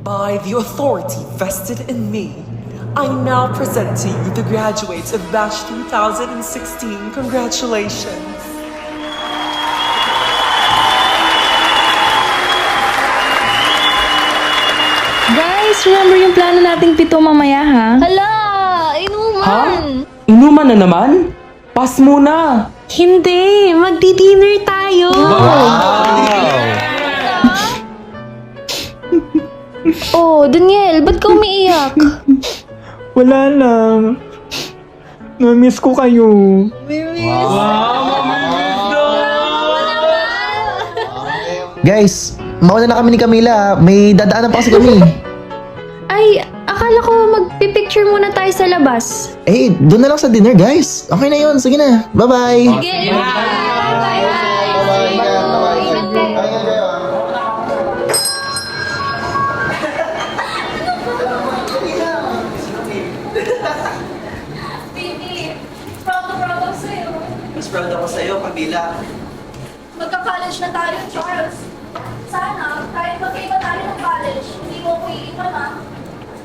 By the authority vested in me, I now present to you the graduates of Batch 2016. Congratulations! Guys, remember yung plano nating pito mamaya, ha? Hala! Inuman! Inuman na naman? Pass muna! Hindi! Magdi-dinner tayo! Oh, Daniel, ba't ka umiiyak? Wala lang. Na-miss ko kayo. Guys, mauna na kami ni Camila. May dadaanan pa kasi kami. Ay, akala ko magpipicture muna tayo sa labas. Eh, doon na lang sa dinner, guys. Okay na yun. Sige na. Bye-bye. Sige! Bye! Baby, proud ako sa'yo. Mas proud ako sa'yo, Camila. Magka-college na tayo, Charles. Sana, kahit magkaiba tayo ng college, hindi mo ko iiwan, ha?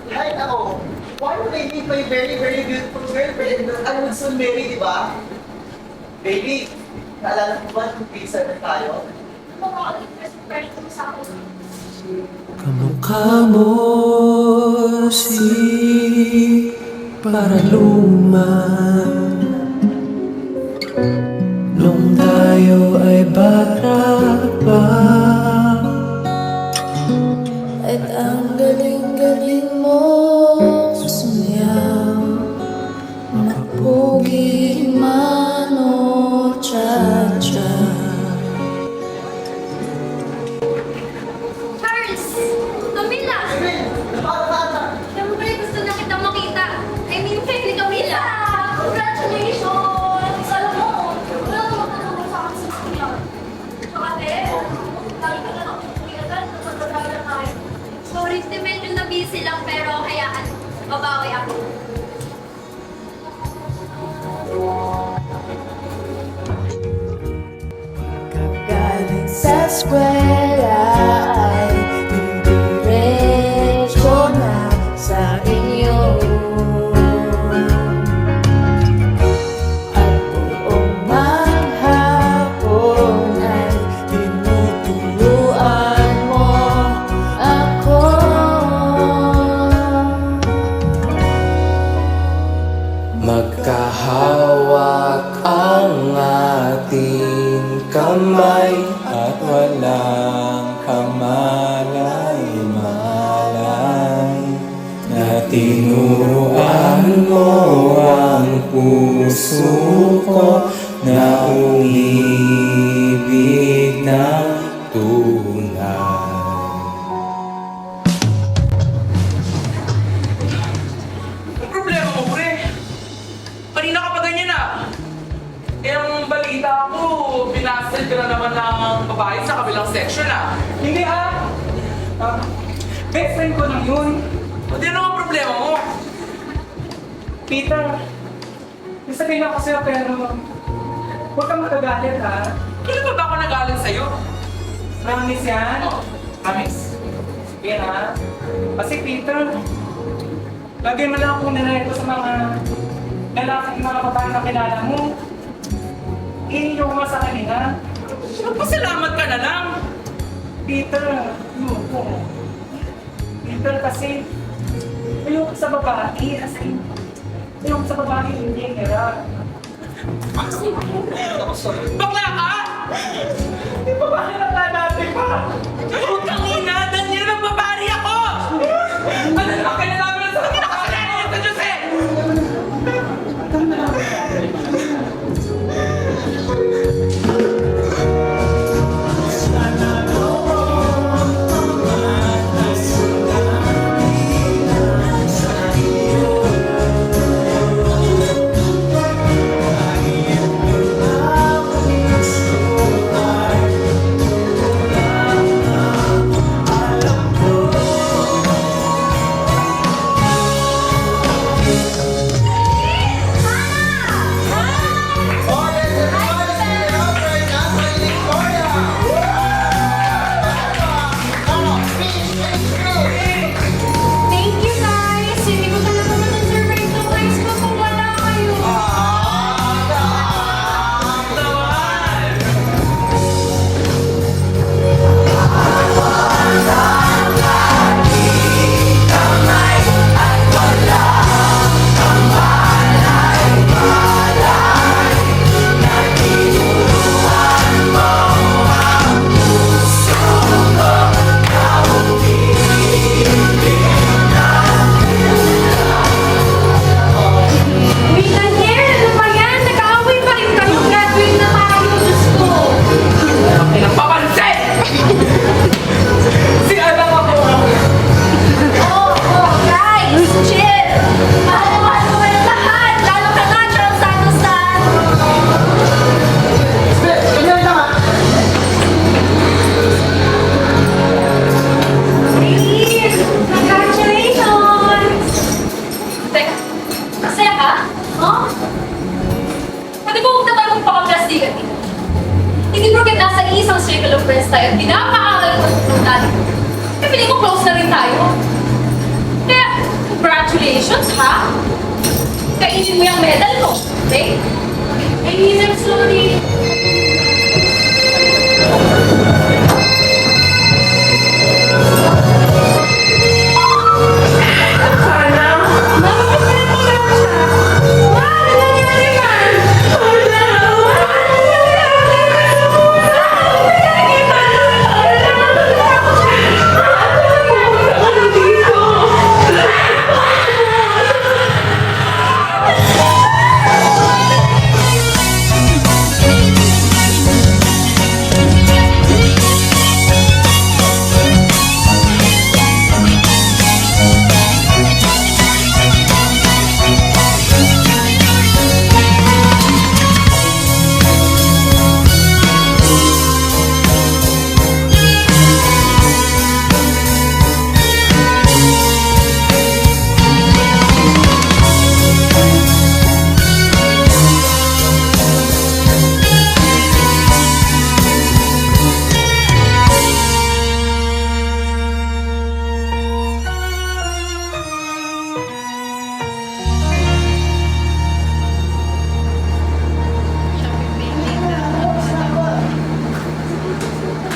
Kahit ako, why would I leave my very, very beautiful girlfriend that I would soon marry, di ba? Baby, naalala mo ba kung pizza na tayo? Makaka-impress mo sa akin. Kamukha mo si Paraluman nung tayo ay bata pa. At ang galing-galing mo sumayaw, mapugi man o cha-cha. Charles! Camila! Siyempre, gusto na kitang makita. I mean, kay Camila! Congratulations! Alam mo, wala ka magkakaroon sa akin sa school. Tsaka, lagi ka na nakukuwi agad kapag magkakaroon tayo. Sorry, medyo na busy lang, pero hayaan. Babawi ako. Galing sa eskwela ay didiretso na sa inyo. At buong maghapon ay tinutuluan mo ako. Magkahawak ang ating kamay at walang kamalay-malay na tinuruan mo ang puso ko na umibig ng tunay. Ang problema mo, pre? Kanina ka pa ganyan ah. Yung balita ko, pinasal ka na naman ng babae sa kabilang section ah. Hindi best friend ko lang yun. O di ano ang problema mo? Peter, nasabihin ako sa'yo pero huwag kang magagalit ha. Kailan pa ba ako nagaling sa'yo? Promise yan? Oh, promise. Sige ha. Kasi Peter, lagyan mo lang ako na ito sa mga lalaking mga babae na kilala mo. Iiyaw mo sa kanila. Magpasalamat ka na lang. Peter, ayoko. Peter kasi, ayoko sa babae. As in, ayoko sa babae hindi nila. Bakla ka? Di ba ba natin pa? Putang ina, Daniel, magbabari ako! Ano naman kailangan mo sa akin? Nakasalanan niyo sa Diyos eh! tayo. Kaya, congratulations, ha? Kainin mo yung medal mo, okay? Kainin mo slowly.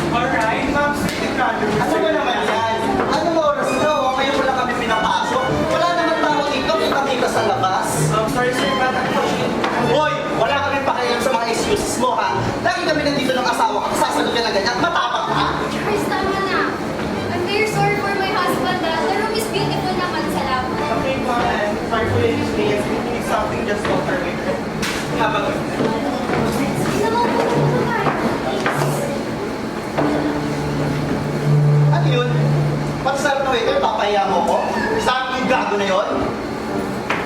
Alright, ma'am, sige graduate. Ano ba naman yan? Anong oras na? O kayo wala kami pinapasok? Wala naman tao dito, kita-kita sa labas. Sorry sir, but unfortunately, Hoy, wala kami pakialam sa mga excuses mo, ha? Lagi kami nandito ng asawa ka, sasagot ka na ganyan, matapang ka. Chris, tama na. I'm very sorry for my husband, ah. The room is beautiful naman, salamat. okay po, and sorry for the inconvenience. If you need something, just call for me. Have a good day. Sige naman po, Ano yun? Pati sa na waiter, papahiya mo ko? Saan yung gago na yun?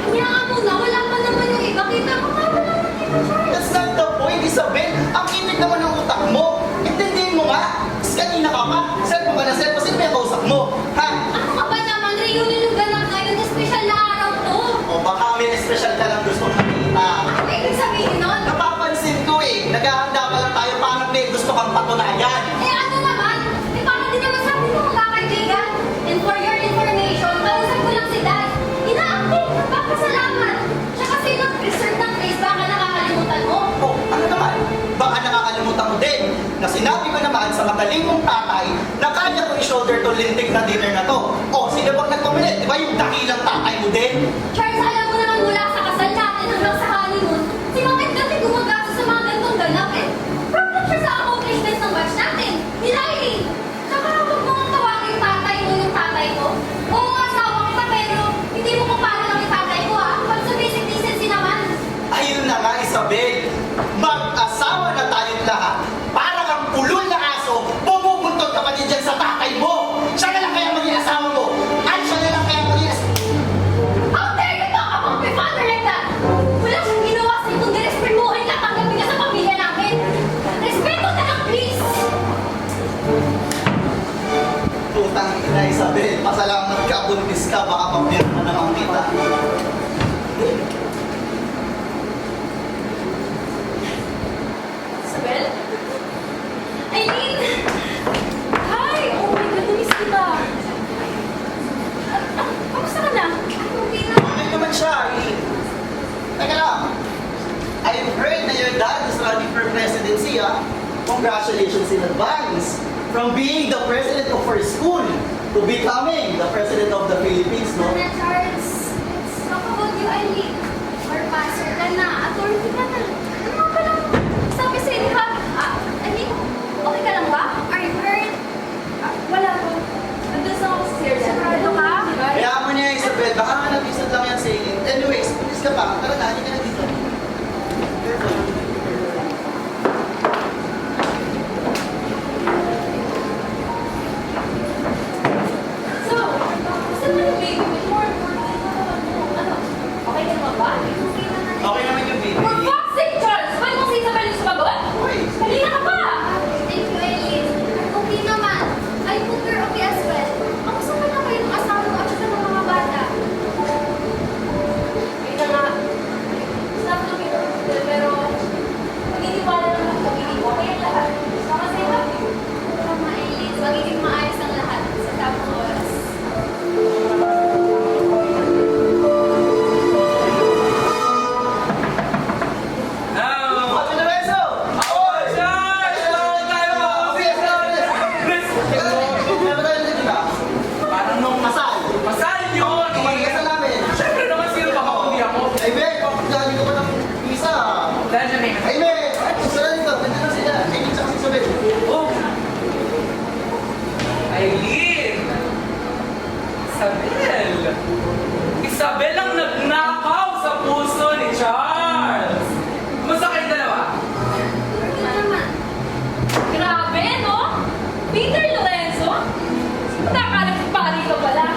Hayaan mo na, wala pa naman yung iba. Kita mo nga, wala naman kita, Charles. That's not the point, Isabel. Ang init naman ng utak mo. Intindihin mo nga. Kasi kanina ka pa. Cellphone ka na cellphone. Sino ba yung kausap mo? Ha? Ano ka ba naman? Reunion yung ganap ngayon. Special na araw to. O baka may special ka lang gusto makita. Ano ibig sabihin nun? Napapansin ko eh. Naghahanda pa lang tayo parang may gusto kang patunayan. Eh ano naman? Eh parang din naman sabi mo magkakaibigan. And for your information, kausap ko lang si Dad. Ina-update, nagpapasalamat. Siya kasi nag-reserve ng place, baka nakakalimutan mo. Oh, ano naman? Baka nakakalimutan mo din na sinabi ko naman sa mataling kong tatay na kaya ko i-shoulder to lintik na dinner na to. Oh, sino bang nagpumilit? Di ba yung dakilang tatay mo din? Charles, alam mo naman mula sa kasal natin hanggang sa honeymoon, si Mami dati gumagastos sa mga ganitong ganap eh. Problem siya sa accomplishments ng batch natin. Ni Riley. Tsaka huwag mo nga tawagin tatay mo yung tatay ko. Oo, asawa kita pero hindi mo kupala lang yung tatay ko ah. Pag sa basic decency naman. Ayun na nga, Isabel. Mag-asawa na tayong lahat. Para kang pulol na aso, bumubuntot ka pa din dyan sa tatay mo. Siya na lang kaya maging asawa mo. At siya na lang kaya maging asawa. How dare you talk about my father like that? Wala siyang ginawa sa'yo kundi respetuhin ka tanggapin ka sa pamilya namin. Respeto na lang, please! Putang ina, Isabel. Pasalamat ka, buntis ka. Baka pabirma naman kita. Isabel? Aileen! Hi! Oh my God, namiss kita. Kamusta ka na? Okay na. Okay naman siya, eh. Teka lang. I've heard na your dad is running for presidency, ah. Congratulations in advance. From being the president of our school to becoming the president of the Philippines, no? Sana, Charles. Let's talk about you, Aileen. Or passer ka na. Authority ka na. Ano nga ba lang? Sabi sa'yo, ha? Aileen, okay ka lang ba? Are you hurt? Wala po. Nandun sa ako sa Sierra. Sigurado ka? Kaya mo niya, Isabel. Baka nga nag-isad lang yan sa inyo. Anyways, pulis ka pa. Tara na, halika na dito. So, gusto mo yung baby with more ano? Okay ka naman ba? Okay naman. Okay naman yung baby. For fuck's sake, Charles! Ba't mo si Isabel yung sumagot? Uy, Halina ka pa! Thank you, Aileen. Okay naman. I hope you're okay as well. Kamusta ka na kayo ng asawa mo at saka ng mga bata? Kaya nga, Masal yun! Kumain ka sa namin. Siyempre naman, sino pa kundi ako? Ay, Ben, galing ka pa ng isa. Dahil siya name. Ay, Ben, ay, sila dito. Nandito na sila. Ay, tsaka si Isabel. Oh! Aileen! Isabel! Isabel ang nagnakaw sa puso ni Charles! Kumusta kayong dalawa? Ito naman. Grabe, no? Peter Lorenzo? Nakakapari ka pala.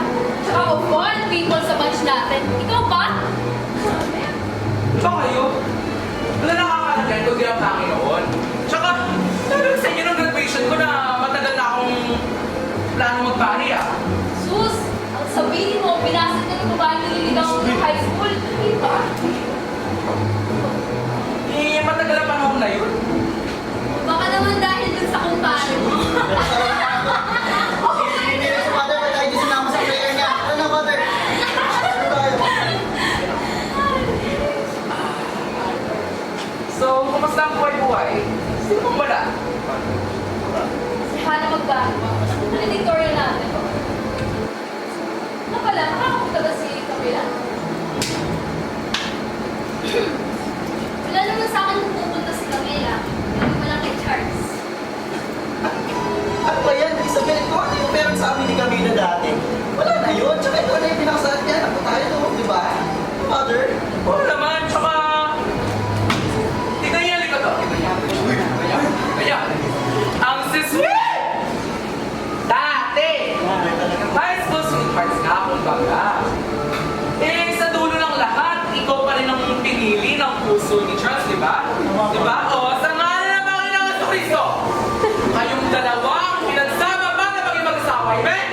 Tsaka of all people sa batch natin, ikaw ba? Ba kayo? Wala nakakalagan kundi ang Panginoon. Tsaka, sabi ko sa inyo nung graduation ko na matagal na akong plano magpari ah. Sus, ang sabihin mo, binasag ka ng babae nililigaw mo ng high school. Diba? Eh, matagal na panahon na yun. Baka naman dahil dun sa kumpare mo. Hindi na si Father, ba't tayo di sinama sa prayer niya? Ano na, Father? Ano tayo? So, kumusta ang buhay-buhay? Sino pong wala? Si Hannah magbago. Ano editorial natin? Ano pala, nakakapunta ba si Camila? Wala naman sa akin kung pupunta si Camila. Pero wala kay Charles. Ano ba yan, Isabel? Ito, ano yung meron sa amin ni Camila dati? Wala na yun. Tsaka ito na yung pinakasalat niya. Ako tayo to, di ba? Father? Oo naman, tsaka... Tignan niya, likod to. Tignan niya. Kaya, ang sisweet! Dati! High school sweethearts nga, kumbaga. Eh, sa dulo ng lahat, ikaw pa rin ang pinili ng puso ni Charles, di ba? Di ba? O, sa ngalan ng Panginoon sa Kristo, kayong dalawang pinagsama para maging mag-asawa, amen?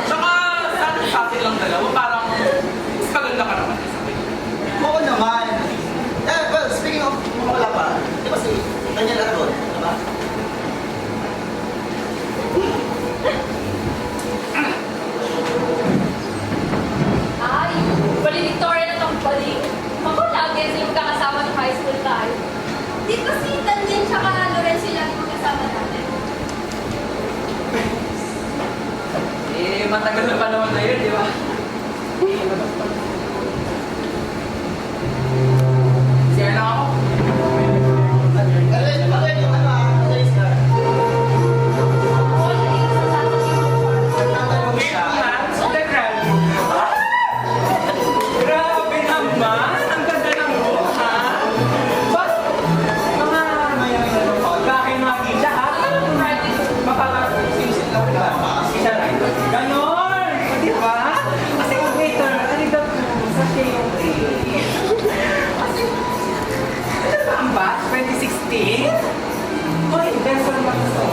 Tsaka, sa atin lang dalawa, parang mas maganda ka naman, Isabel. Oo naman. Eh, well, speaking of mga wala pa, di ba si Daniel Aragon, di ba? Ay, valedictorian na tong balik. Ako, lagi silang kakasama ng high school tayo. Di ba si Daniel tsaka Lorenzo lagi magkasama natin? Eh, matagal na pa naman na yun, di ba? Siya na ako. Father, yung ano Azaris na. Ako, hindi ko sasasabihin mo. Nagtatanong Wait siya. man, integral. Grabe naman! Ang ganda ng buhok, ha? Bas, mga bakit mga kita, ha? Mapapasisit lang ba? Isa lang. Ganon! Di ba? Kasi kung waiter, alida po sa yung Kasi, ano ba ang batch? 2016? Hoy, beso naman ito.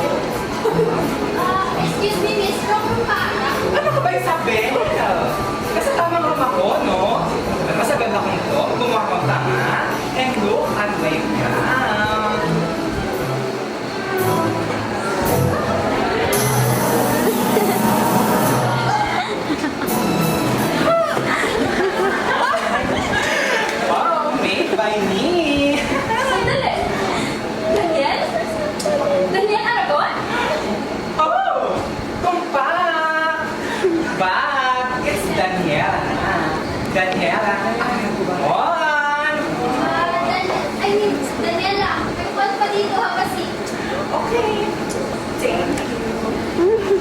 Excuse me, Miss, wrong kumpara. Ano ka ba Isabel? Kasi tamang room ako, no? Mas ganda kong to, gumawa kong tanga, and look at my gown. Wow, made by me. Sandali. Daniel? Daniel Aragon? Oh, kumpa! But it's Daniela. Daniela. On! Daniela, may kwan pa dito ha kasi. Okay. Thank you.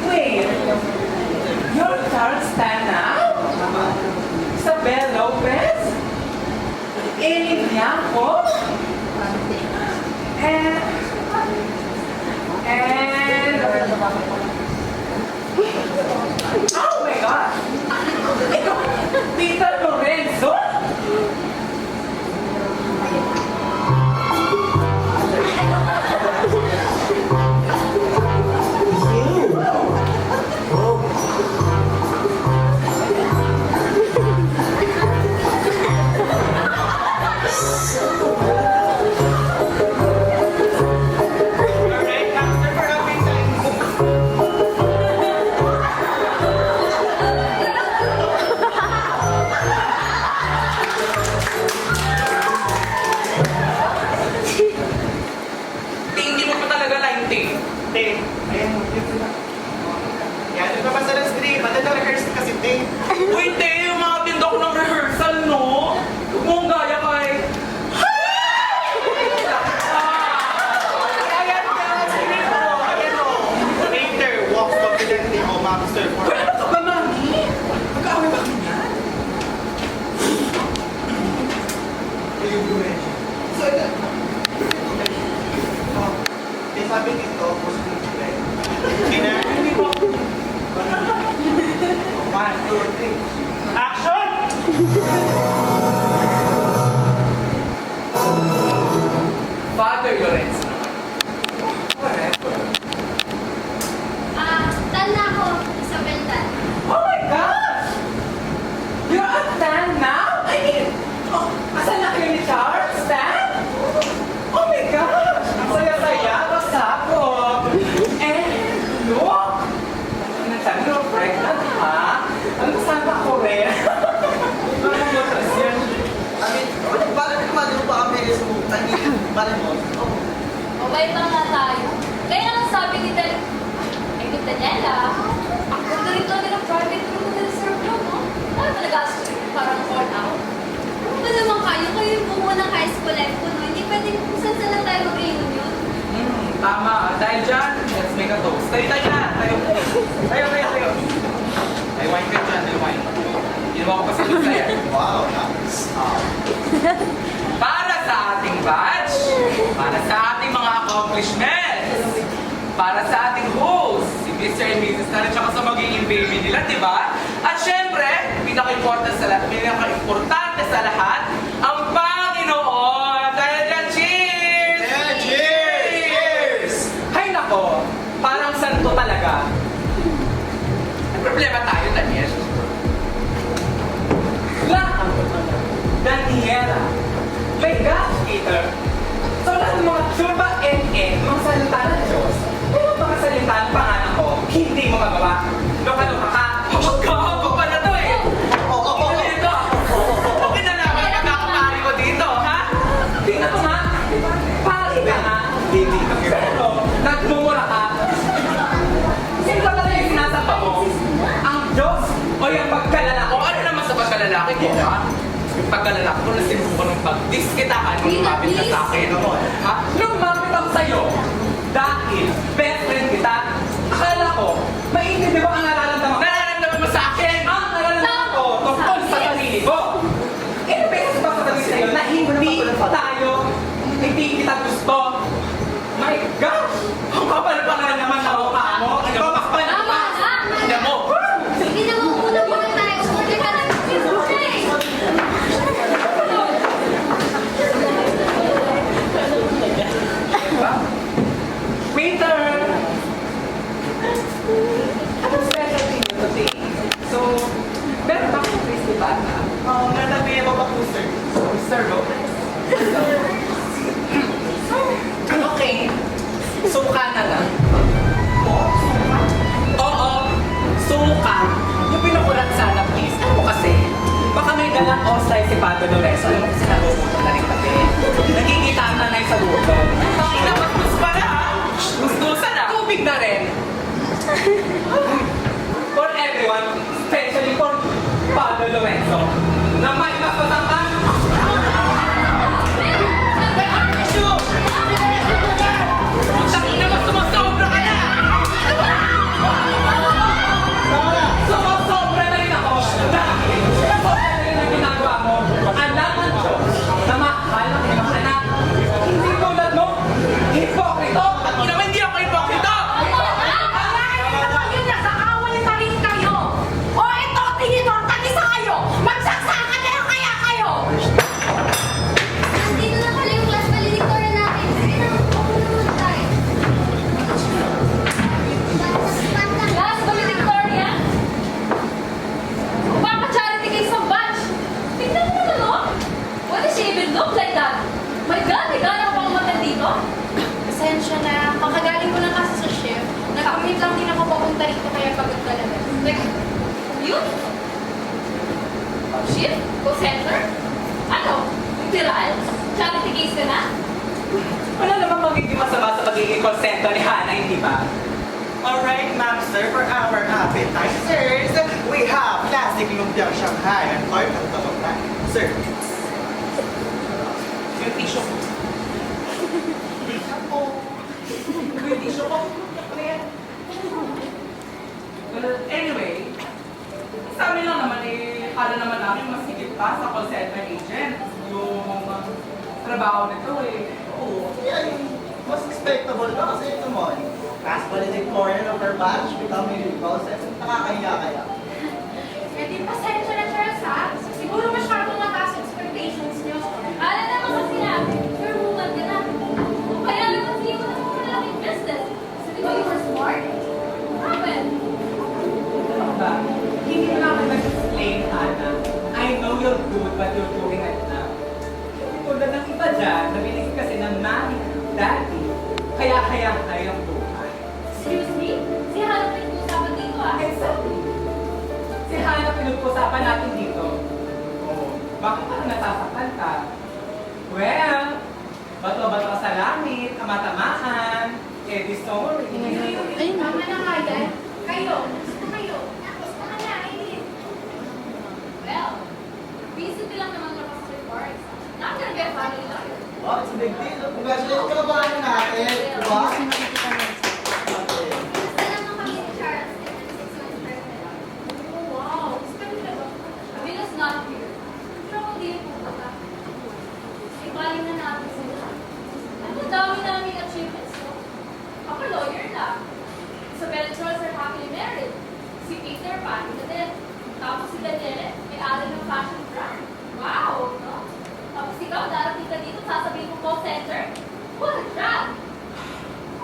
Wait. You're Charles Tana? Isabel Lopez? Elin Niaco? And... Oh my God! Ito, Peter Lorenzo? So naman, nag-rehearse kasi din. Uy, te, yung mga tindok ng rehearsal, no? Huwag mong gaya kay... Ayan guys, ayan o. Later, walks confidently o master for... Uy, ano ka ba, mami? Mag-aaway ba kami yan? So, ito. May sabi dito, positive play. Kina? One, two, three. Action! Father Lorenzo. Whatever. Tan na ako, Isabel Tan. Oh my gosh! You're a tan now? I mean, oh, asan na kayo ni Charles? Tan? Oh my gosh! Ang saya-saya, basta ako. And look! Ano sabi mo, pregnant, ha? Ano sana ako rin? Ano mo, tas yan? I mean, bakit kumano pa kami sa I mean, bakit mo? Mabait lang nga tayo. Kaya ang sabi ni Daniela, ang ganda rito nila private room na reserve room, no? Ano ba nag-ask parang all out? Ano ba naman kayo yung bumuo ng high school life ko, no? Hindi pwedeng kung saan lang tayo mag-reunion. Tama. Dahil dyan, let's make a toast. Tayo na. Tayo. Ay, wine ka dyan. Ay, wine. Ginawa ko pa sa sa'yo. Wow, nice. Para sa ating batch, para sa ating mga accomplishments, para sa ating host, si Mr. and Mrs. na rin tsaka sa magiging baby nila, di ba? At syempre, pinaka-importante sa lahat, ang Panginoon! Dahil dyan, cheers! Yeah, cheers! Hay nako, parang santo talaga. May problema tayo, Daniel. Daniela. My gosh, Peter. So lahat ng mga tsuba mga salita ng Diyos, pero mga salita ng pangalan ko, hindi mo magawa. Loka-loka ka. Magkakapa pa na to eh. Ito dito. Okay na lang ang pagkakapari ko dito, ha? Tingnan mo nga. Pari ka nga. Hindi ka pero nagmumura ka. Sino ba talaga yung sinasamba mo? Ang Diyos o yung pagkalalaki? O ano naman sa pagkalalaki ko, ha? Yung pagkalalaki ko na sinubukan ng pag-diskitahan nung lumapit ka sa akin. Ha? Lumapit ako sa'yo dahil best friend kita. Akala ko, maintindihan mo ang nararamdaman. Nararamdaman mo sa akin? Ang nararamdaman ko tungkol sa sarili ko. Ilang beses ba sasabihin sa'yo na hindi kita gusto? My gosh! Ang kapal pa nga naman na mukha mo. Ano ba? Makapal na ba? Ano mo? Hindi naman muna muna tayo. Sorry ka lang. Waiter! Anong specialty mo today? So, meron ba kong crispy pata? Natabi ako pa po, sir. Sir, no? Okay. Suka na lang. Oo. Suka. Yung pinukulat sana, please. Ano kasi? Baka may dalang osay si Padre Lorenzo. Alam mo kasi nagugutom na rin kami. Nagkikita na na yung sa luto. Pakita, bastos pa na ha? Gustusan na. Tubig na rin. For everyone, especially for Padre Lorenzo, na may mapatangkan. Tangina mo, sumasobra ka na! Sumasobra na rin ako! Dahil, sumasobra na rin ang ginagawa mo. Alam ang Diyos na mahal ang iyong anak. Hindi tulad mo, hipokrito! At naman hindi ako hipokrito! Yun na, sa away pa rin kayo! O ito, tingin mo, tagisa kayo! Magsasaka na lang kaya kayo! Andito na pala yung class valedictorian natin. Sige na, ako naman tayo. Last valedictorian? Baka charity case sa batch! Tingnan mo naman, oh! What does she even look like that? My God, may gana ka pang umattend dito? Pasensya na. Kakagaling ko lang kasi sa shift. Nag-commute lang din ako papunta rito kaya pagod talaga. Yun? Shift? Call center? Ano? Tiral? Charity case ka na? Wala namang magiging masama sa pagiging call center ni Hannah, hindi ba? Alright, ma'am, sir, for our appetizers. klaseng lumpiang Shanghai at part ng tabak. Sir, Yung tissue ko. Yung tissue ko. Ano yan? Well, anyway, sa amin lang naman kala naman namin mas higit pa sa call center agent. Yung trabaho nito Oo. yan yung mas expectable ka kasi ito mo. Last valedictorian of our batch, becoming a process, nakakahiya kaya. Eh di pasensya na, Charles, ha? Siguro masyadong mataas expectations niyo. Alam naman kasi namin, fair woman ka na. O kaya naman hindi mo naman malaking business. Kasi di ba you were smart? Happen. Ano ba? Hindi na naman nag-explain, Ana. I know you're good, but you're doing it now. Tulad ng iba dyan, nabilis kasi ng mami, daddy, kaya kayang buhay. Excuse me? Si Hannah pinag-usapan dito ah. Exactly. Si Hana pinag-usapan natin dito. Oh, bakit parang nasasaktan ka? Well, bato-bato ka sa langit, kamatamaan, di sorry. Ayun, tama na nga yan. Kayo, gusto kayo. Gusto ka na, Aileen. Well, recently lang naman ako sa reports. Not gonna be a family lawyer. Oh, it's a big deal. Congratulations ka ba natin? Diba? Gusto lang ng kami ni Charles. 6 months pregnant. Oh, wow. Gusto niyo na ba? Venus not here. Pero kung di yung pupunta, ibaling na natin sila. Ang dami naming achievements, no? Ako lawyer lang. Isabel and Charles are happily married. Si Peter, pati na din. Tapos si Danielle, may aral ng fashion brand. Wow, no? Tapos ikaw, darating ka dito, sasabihin mo call center. What a job!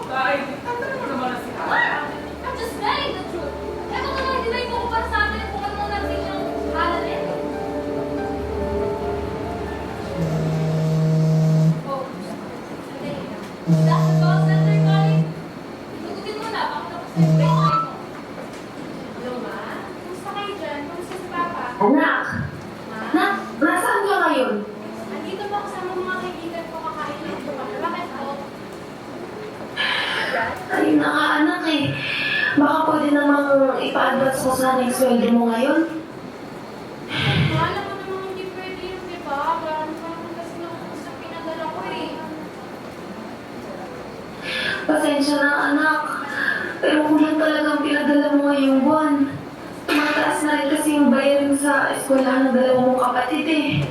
Ay, tanda mo naman na si Hana. What? I'm just telling the truth. Eto ka lang, hindi ba yung kukumpara sa akin kung ano nang narating yung hala din? Oh, sandali. Dahil call center calling, itugutin mo na, baka tapos na yung break time mo. Hello, ma? Kumusta kayo dyan? Kumusta si Papa? Anak! Ma? Nak, nasaan ka ngayon? Andito ba kasama mga kaibigan ko kakain ng ito? Bakit po? Ayun na nga anak Baka pwede namang ipa-advance mo sana yung sweldo mo ngayon. Ma, alam mo namang hindi pwede yun, di ba? Parang kasi nakukus na pinadala ko eh. Pasensya na anak. Pero kung yan talagang pinadala mo ngayong buwan, mataas na rin kasi yung bayarin sa eskwelahan ng dalawang mong kapatid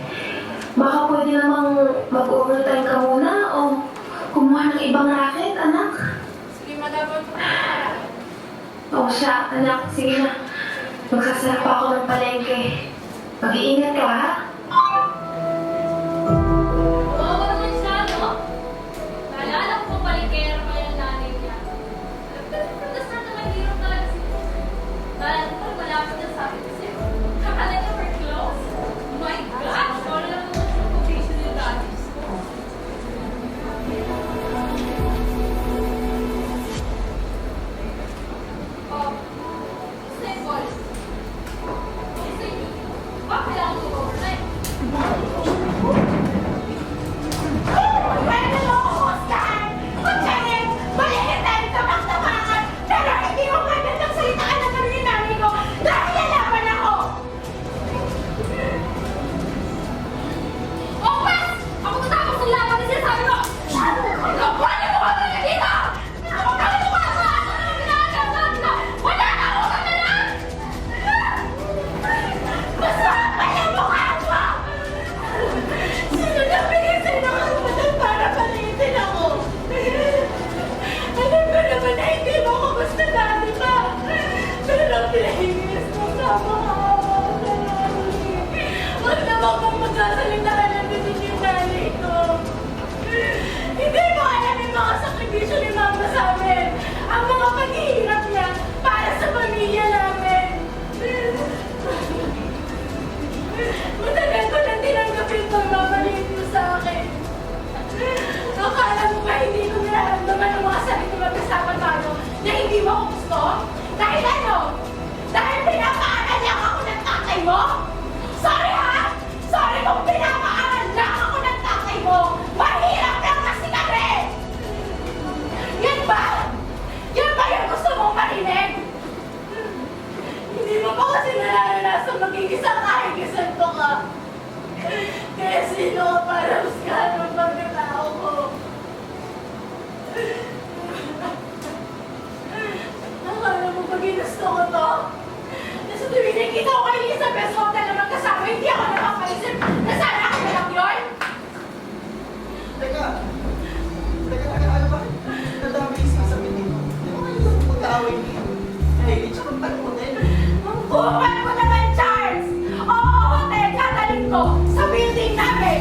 Baka pwede namang mag-overtime ka muna o kumuha ng ibang racket, anak. Sige, madabal ko na para. O siya, anak, sige na. Magsasarap ako ng palengke. Mag-iingat ka, ha? Oo naman siya, no? Naalala ko pa palengkera pa yung nanay niya. Pero from the start naman, hirap talaga si Peter. Naalala ko, malapit na sabi ko sa'yo. Kakala niya we're close. Oh my gosh! Wala lang naman siya quotation ni daddy. Oh, gusto yung policy. Gusto yung bakit kailangan ko overnight? Pwede mo ako husgahan! Kutsyanin! Maliit na ito magtapakan! Pero hindi mo pwede nagsalitaan ng kami ni nanay ko dahil lalaban ako! Opas! Ako tatapos ng laban na sinasabi mo! Pwede mo ka na dito! Ako kami tumasa! Ako naman pinakagawa dito! Wala na ako ka na lang! Basta pala mukha mo! Sino na pinisin ako naman para palitin ako? Alam ko naman na hindi mo ako gusto dati pa. Pero pinahingis mo sa mga huwag naman kang magsasalita ka na din yung nanay ko. Hindi mo alam yung mga sakripisyo ni mama sa amin. Ang mga paghihirap niya para sa pamilya namin. Matagal ko na tinanggapin itong mamalit mo sa akin. Akala mo ba hindi ko nararamdaman ang mga sabi ko mag-usapan tayo na hindi mo ako gusto? Dahil ano? Dahil pinapaaral lang ako ng tatay mo? Sorry ha? Sorry kung pinapaaral lang ako ng tatay mo! Mahirap lang kasi kami! Yan ba? Yan ba yung gusto mong marinig? Hindi mo pa kasi nararanasan magiging sakahigisan ko ka. Kaya sino ka para huskahan ng pagkatao ko? Akala mo ba ginusto ko to? Nasa tuwing nakita ko kay Elizabeth Hotel na magkasama, hindi ako nakapaisip na sana ako na lang yun? Teka, ano ba? Nadami sa pinig. Di ba kayo mag-aaway niyo? Eh, tsaka ang hotel. Ang buwan mo naman, Charles! Oo, hotel, kataling ko sa building namin!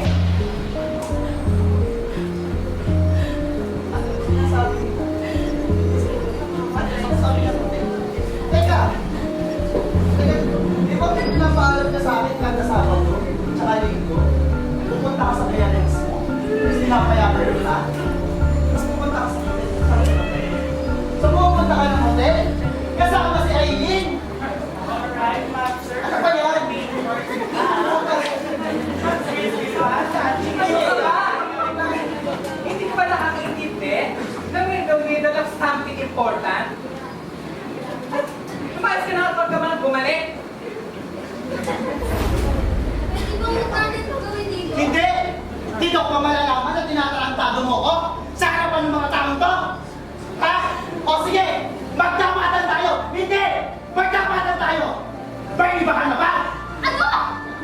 Ano yung sinasabi niyo? Ano yung sinasabi ng hotel? Teka, di ba may pinapaalam ka sa akin kada Sabado? Tsaka Linggo? Pupunta ka sa Kayanex mo? Tapos pinapayagan kita? Tapos pupunta ka sa hotel? So pupunta ka ng hotel? Kasama si Aileen! Alright, Master. Ano ba yan? Ano ka ba? Hindi ka ba nakakaintindi na may the middle of something important? At umayos ka na at huwag ka man bumalik. Pwede bang natanit mo gawin dito? Hindi! Dito ko pa malalaman na tinatarantado mo ko sa harapan ng mga taong to! Ha? O sige! Magdamatan tayo! Hindi! Magdamatan tayo! May iba ka na ba? Ano?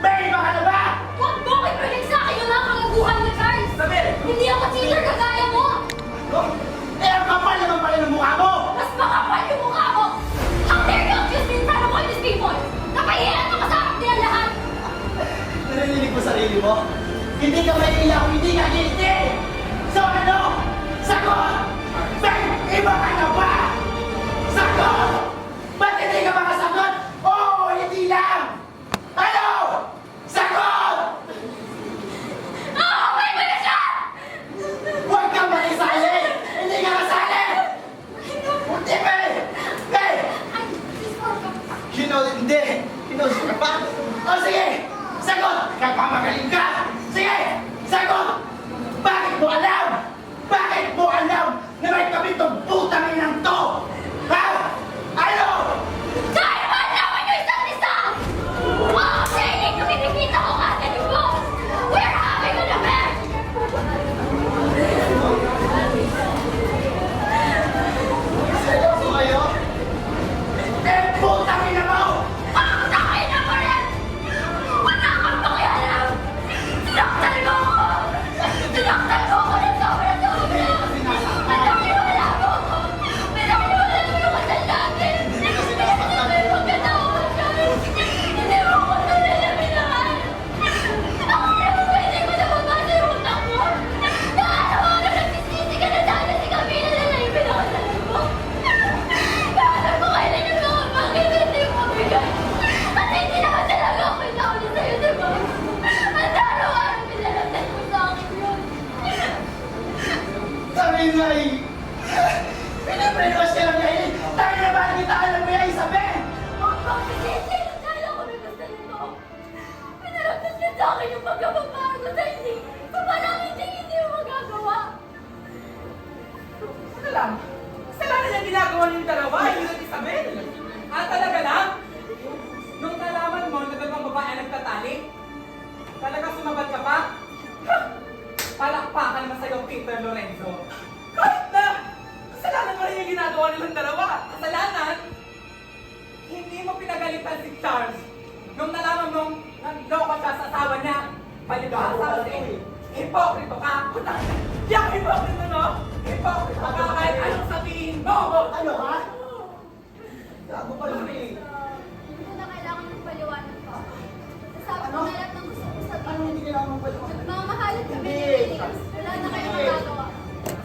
May iba ka na ba? Huwag mo kinulig sa akin yung mga kagaguhan mo, Charles! Sabi! Hindi ako cheater kagaya mo! Oh, eh, ang kapal naman pala ng mukha mo! Mas makapal yung mukha mo! How dare you accuse me in front of all these people? Napahiyan mo kasama nila lahat! Narinig mo sarili mo? Hindi ka may ilaw, hindi ka guilty! So ano? Sagot! May iba ka na ba? Sagot! Ba't hindi ka makasagot? Oo, hindi lang! Ano? Sagot! Ah, wait mo na siya! Huwag kang makisali! Hindi ka kasali! Hindi, May! May! Ay, please, Marco. Hindi! Kinusok ka pa? O sige! Sagot! Kapamagaling ka! Sige! Sagot! Bakit mo alam? Bakit mo alam na may kami itong putang inang to? Ha? Ano? Dahil malaman nyo isa't isa! Oo, Shane, kumikita ko kagad yung boss! We're having an affair! Seryoso kayo? Eh, putang ina mo! Pangutakin na mo rin! Wala kang pakialam! Sinaktan mo ako! Sinaktan mo ako ng sobra-sobra! Pinaniwala mo ako! Pinaniwala mo yung kasal natin! Pinaniwala mo yung pagkatao mo, Charles! Hindi mo ako nalalaminahan! Ako na pwede ko na mabasa yung utak mo! Naaraw-araw nagsisisi ka na sana si Camila na lang yung pinakasalan mo! Kahanap ko kailan yung mga bakit hindi mo mabigay! At hindi naman talaga ako yung nauna sa'yo, di ba? At araw-araw pinalagtan mo sa akin yun! Sabi nga eh! Pinaprenos ka lang ngayon! Tayo na ba kita alam mo yan, Isabel? Bakit hindi? Kala ko may gusto nito! Pinalagtan niya sa akin yung pagkababago sa hindi! Papalang hindi mo magagawa! Ano lang? Kasalanan niya ginagawa niyong dalawa, yun at Isabel. Ah, talaga lang? Nung nalaman mo na dalawang babae ang nagtatali, talaga sumabat ka pa? Ha! Palakpakan mo sa'yo, Peter Lorenzo. Kahit na, kasalanan mo rin yung ginagawa nilang dalawa. Kasalanan, hindi mo pinagalitan si Charles. Nung nalaman mong nagloko siya sa asawa niya, palibhasa kasi. Hipokrito ka! Yung hipokrito, no? Hipokrito ka kahit anong sabihin mo! Ano ha? Gago pa yun eh. Hindi ko na kailangan ng paliwanag pa. Sabi ko na lahat ng gusto ko sabihin. Ano hindi kailangan mo pala? Mamahalit kami ni Hindi. Williams. Wala na kayong magagawa.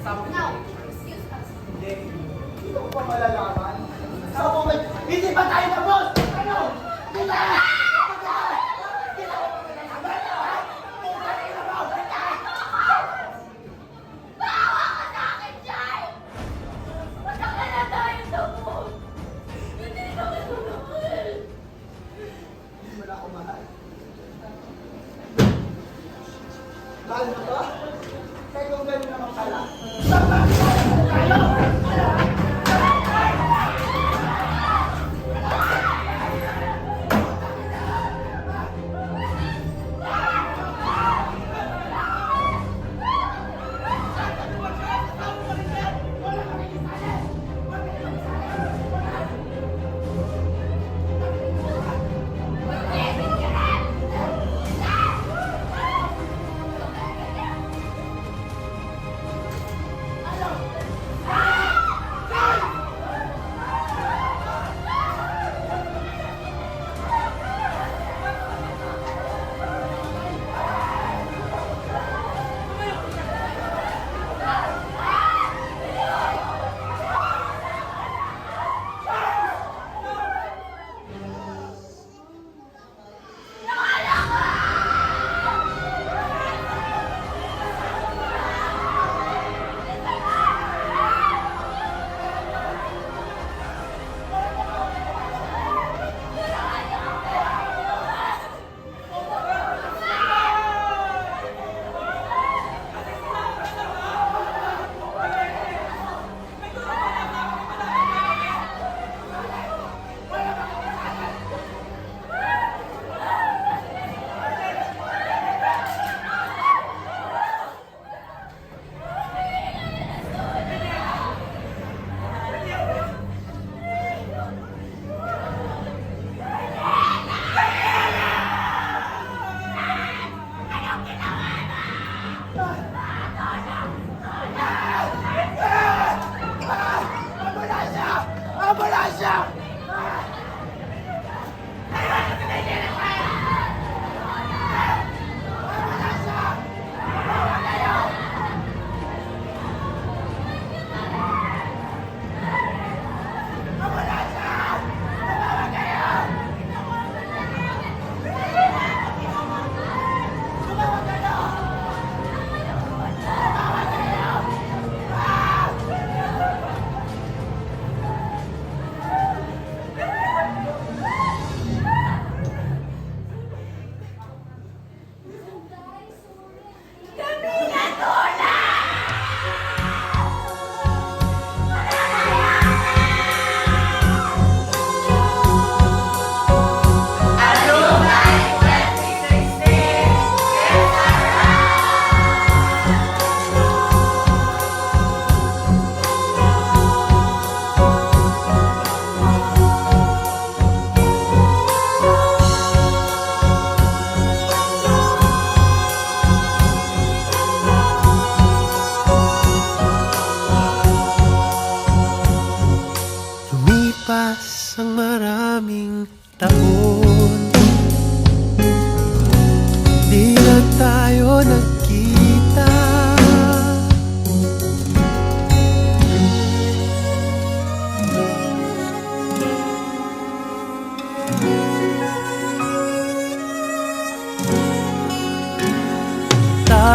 Sabi Now, excuse us. Hindi. Hindi ko pa malalaman. Sa moment, hindi pa tayo tapos! Ano? Kita! Bawa ka sa akin, Charles! Matagal na tayo tapos. Hindi na matutukol. Hindi mo na ako mahal. Mahal mo to? Kaya kung gano'n naman pala. Tayo! Ano?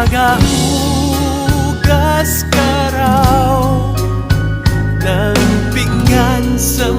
Magahugas ka raw ng pinggan sa